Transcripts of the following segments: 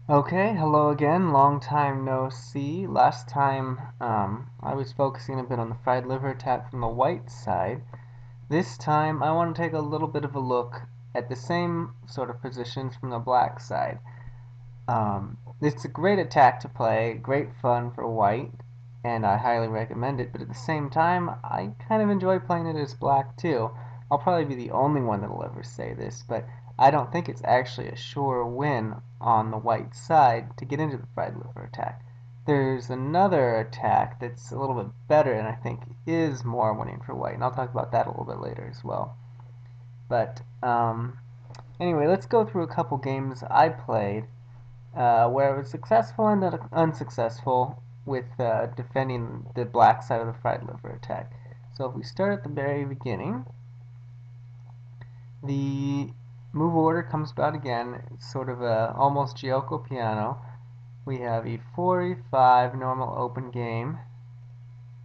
Okay, hello again. Long time no see. Last time I was focusing a bit on the fried liver attack from the white side. This time I want to take a little bit of a look at the same sort of positions from the black side. It's a great attack to play, great fun for white, and I highly recommend it, but at the same time, I kind of enjoy playing it as black too. I'll probably be the only one that'll ever say this, but I don't think it's actually a sure win on the white side to get into the fried liver attack. There's another attack that's a little bit better and I think is more winning for white, and I'll talk about that a little bit later as well. But anyway, let's go through a couple games I played where it was successful and unsuccessful with defending the black side of the fried liver attack. So if we start at the very beginning, the move order comes about again. It's sort of a almost Giocco piano. We have e4, e5, normal open game,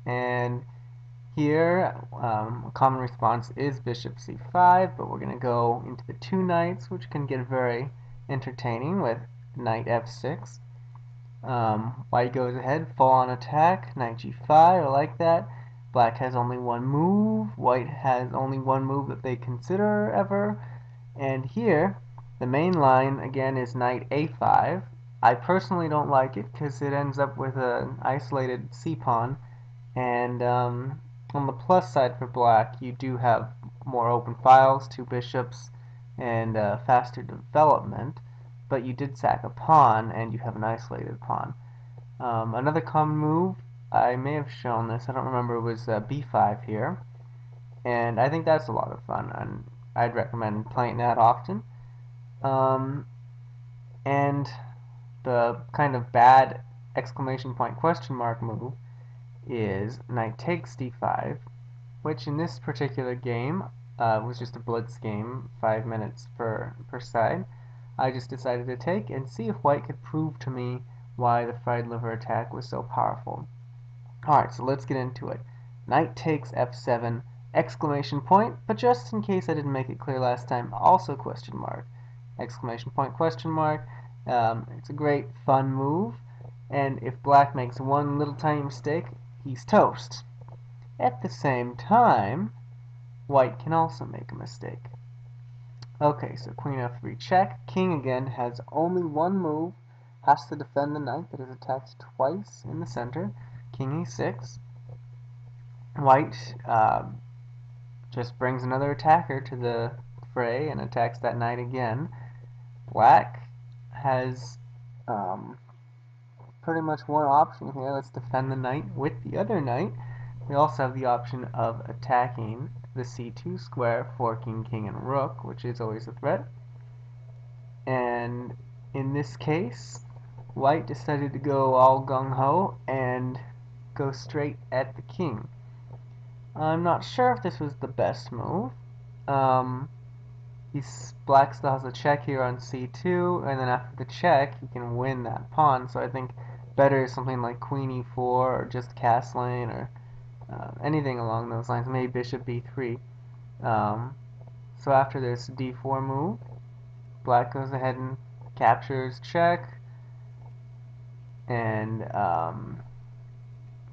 and here a common response is bishop c5, but we're going to go into the two knights, which can get very entertaining with knight f6. White goes ahead, full on attack, knight g5, I like that. Black has only one move, white has only one move that they consider ever. And here, the main line again is knight a5. I personally don't like it because it ends up with an isolated c-pawn. And on the plus side for black, you do have more open files, two bishops, and faster development, but you did sack a pawn, and you have an isolated pawn. Another common move, I may have shown this, I don't remember, was b5 here, and I think that's a lot of fun, and I'd recommend playing that often. Um, and the kind of bad exclamation point question mark move is knight takes d5, which in this particular game was just a blitz game, 5 minutes per side. I just decided to take and see if white could prove to me why the fried liver attack was so powerful. Alright, so let's get into it. Knight takes f7, exclamation point, but just in case I didn't make it clear last time, also question mark. Exclamation point, question mark. It's a great fun move, and if black makes one little tiny mistake, he's toast. At the same time, white can also make a mistake. Okay, so queen f3 check. King again has only one move, has to defend the knight that is attacked twice in the center. King e6. White just brings another attacker to the fray and attacks that knight again. Black has um, pretty much one option here. Let's defend the knight with the other knight. We also have the option of attacking the c2 square, forking king and rook, which is always a threat. And in this case, white decided to go all gung-ho and go straight at the king. I'm not sure if this was the best move. Black still has a check here on c2, and then after the check, he can win that pawn. So I think better is something like queen e4, or just castling, or anything along those lines. Maybe bishop b3. So after this d4 move, black goes ahead and captures check, and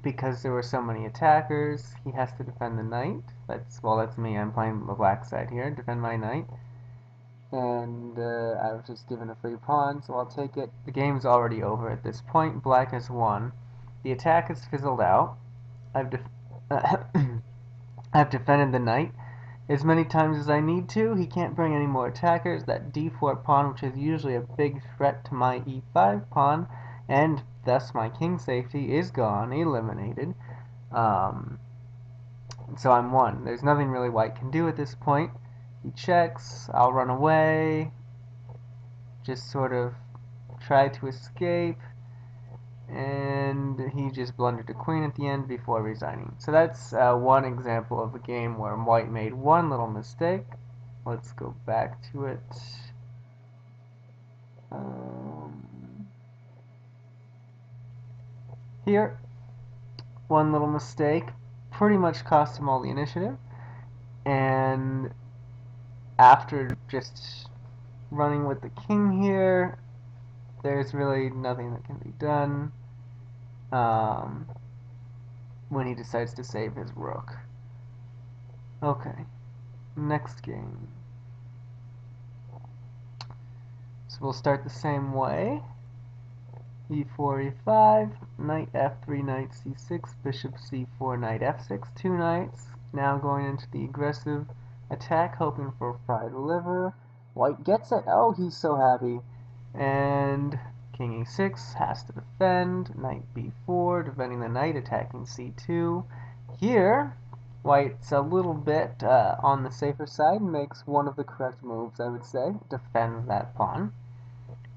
because there were so many attackers, he has to defend the knight. That's me. I'm playing the black side here. Defend my knight. And I was just given a free pawn, so I'll take it. The game's already over at this point. Black has won. The attack has fizzled out. I've I've defended the knight as many times as I need to. He can't bring any more attackers. That d4 pawn, which is usually a big threat to my e5 pawn, and thus my king safety, is gone, eliminated. Um, so I'm won. There's nothing really white can do at this point. He checks, I'll run away, just sort of try to escape, and he just blundered a queen at the end before resigning. So that's one example of a game where white made one little mistake. Let's go back to it. Here, one little mistake pretty much cost him all the initiative, and after just running with the king here, there's really nothing that can be done um, when he decides to save his rook. Okay, next game. So we'll start the same way. e4, e5, knight f3, knight c6, bishop c4, knight f6, two knights. Now going into the aggressive attack, hoping for a fried liver. White gets it. Oh, he's so happy. And king e6 has to defend. Knight b4, defending the knight, attacking c2. Here, white's a little bit on the safer side, makes one of the correct moves, I would say. Defends that pawn.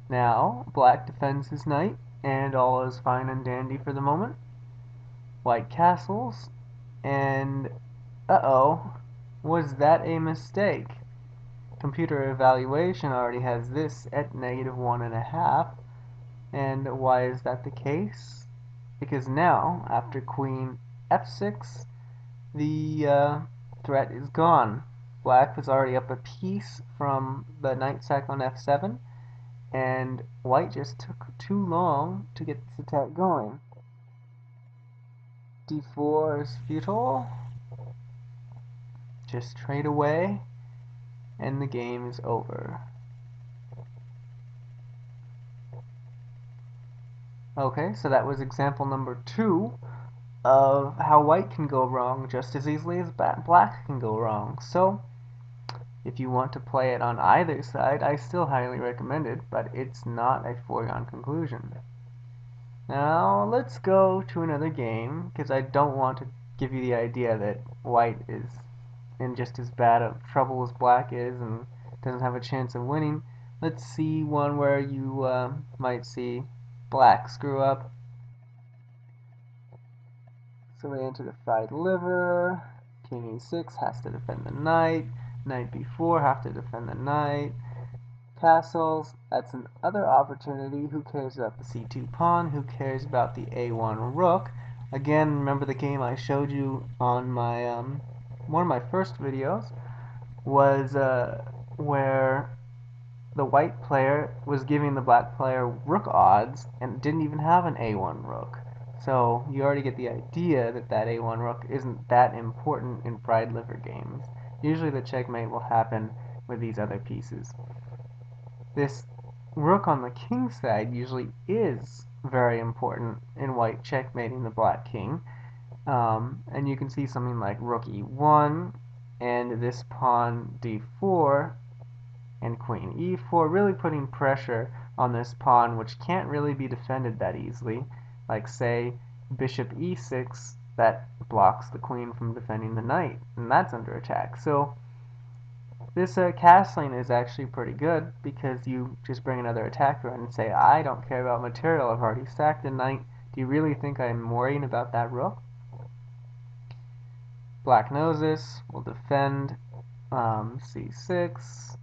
Now, black defends his knight, and all is fine and dandy for the moment. White castles, and uh-oh, was that a mistake? Computer evaluation already has this at -1.5, and why is that the case? Because now, after queen f6, the threat is gone. Black was already up a piece from the knight sack on f7, and white just took too long to get this attack going. d4 is futile. Just trade away, and the game is over. Okay, so that was example number 2 of how white can go wrong just as easily as black can go wrong. So, if you want to play it on either side, I still highly recommend it, but it's not a foregone conclusion. Now, let's go to another game, because I don't want to give you the idea that white is in just as bad of trouble as black is and doesn't have a chance of winning. Let's see one where you might see black screw up. So we enter the fried liver. King e6 has to defend the knight. Knight b4 have to defend the knight. Castles, that's another opportunity. Who cares about the c2 pawn? Who cares about the a1 rook? Again, remember the game I showed you on my one of my first videos was where the white player was giving the black player rook odds and didn't even have an a1 rook. So you already get the idea that that a1 rook isn't that important in fried liver games. Usually the checkmate will happen with these other pieces. This rook on the king side usually is very important in white checkmating the black king. And you can see something like rook e1 and this pawn d4 and queen e4 really putting pressure on this pawn, which can't really be defended that easily. Like say bishop e6, that blocks the queen from defending the knight, and that's under attack. So this castling is actually pretty good because you just bring another attacker in and say, I don't care about material, I've already sacked the knight. Do you really think I'm worrying about that rook? Black knows this, will defend c6,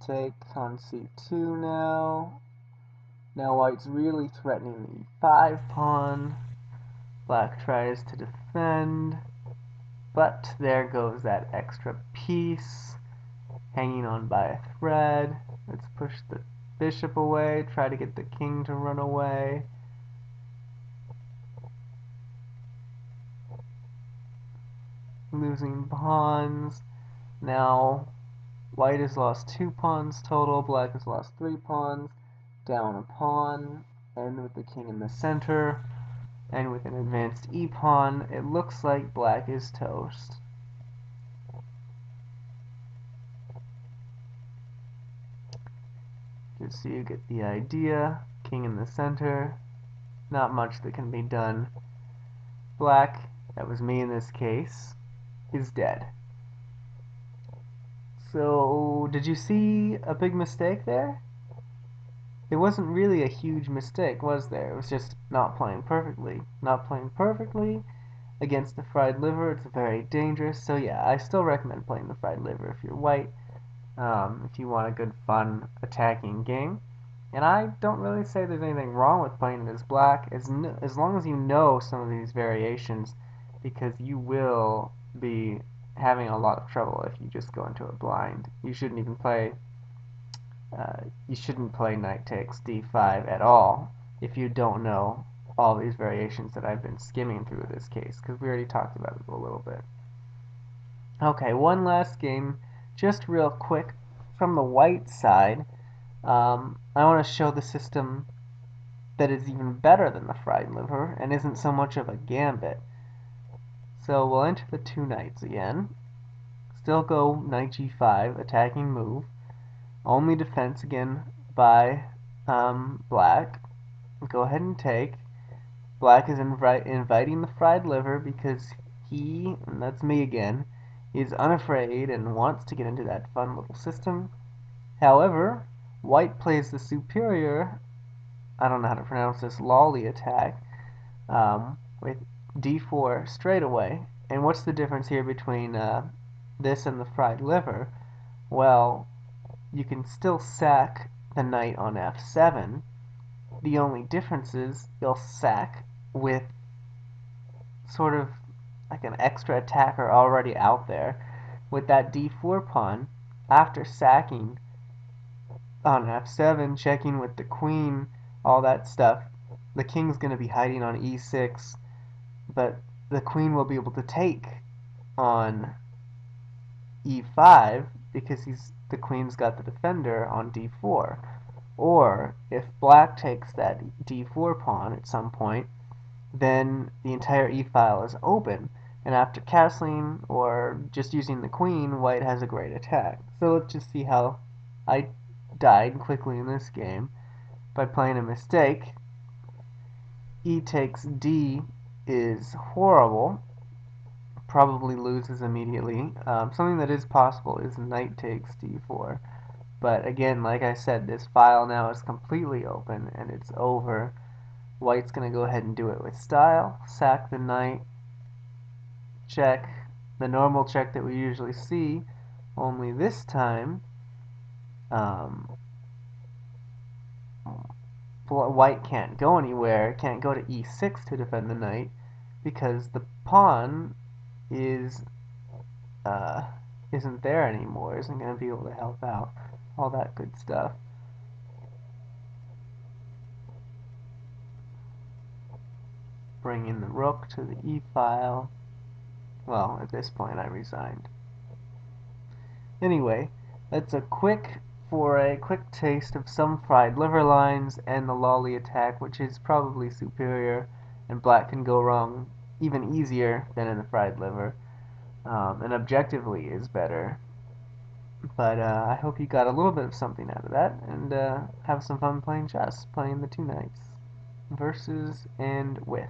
take on c2 now. Now white's really threatening the e5 pawn. Black tries to defend, but there goes that extra piece hanging on by a thread. Let's push the bishop away, try to get the king to run away. Losing pawns. Now white has lost 2 pawns total, black has lost 3 pawns, down a pawn, and with the king in the center, and with an advanced e-pawn, it looks like black is toast. Just so you get the idea, king in the center, not much that can be done. Black, that was me in this case, is dead. So, did you see a big mistake there? It wasn't really a huge mistake, was there? It was just not playing perfectly. Not playing perfectly against the fried liver, it's very dangerous. So yeah, I still recommend playing the fried liver if you're white, if you want a good, fun, attacking game. And I don't really say there's anything wrong with playing it as black, as long as you know some of these variations, because you will be having a lot of trouble if you just go into it blind. You shouldn't even play you shouldn't play knight takes d5 at all if you don't know all these variations that I've been skimming through this case, because we already talked about it a little bit. Okay, one last game, just real quick, from the white side. I want to show the system that is even better than the fried liver and isn't so much of a gambit. So we'll enter the two knights again. Still go knight g5, attacking move. Only defense again by black. Go ahead and take. Black is inviting the fried liver because he, and that's me again, is unafraid and wants to get into that fun little system. However, white plays the superior, I don't know how to pronounce this, lolly attack with d4 straight away. And what's the difference here between this and the fried liver? Well, you can still sack the knight on f7. The only difference is you'll sack with sort of like an extra attacker already out there. With that d4 pawn, after sacking on f7, checking with the queen, all that stuff, the king's going to be hiding on e6, but the queen will be able to take on e5 because the queen's got the defender on d4. Or if black takes that d4 pawn at some point, then the entire e-file is open, and after castling or just using the queen, white has a great attack. So let's just see how I died quickly in this game by playing a mistake. E takes d is horrible, probably loses immediately. Something that is possible is knight takes d4. But again, like I said, this file now is completely open and it's over. White's going to go ahead and do it with style. Sack the knight. Check. The normal check that we usually see. Only this time, white can't go anywhere. Can't go to e6 to defend the knight because the pawn is isn't there anymore. Isn't going to be able to help out. All that good stuff. Bring in the rook to the e-file. Well, at this point I resigned. Anyway, that's a quick taste of some fried liver lines and the lolly attack, which is probably superior, and black can go wrong even easier than in the fried liver, and objectively is better. But I hope you got a little bit of something out of that, and have some fun playing chess, playing the two knights versus and with.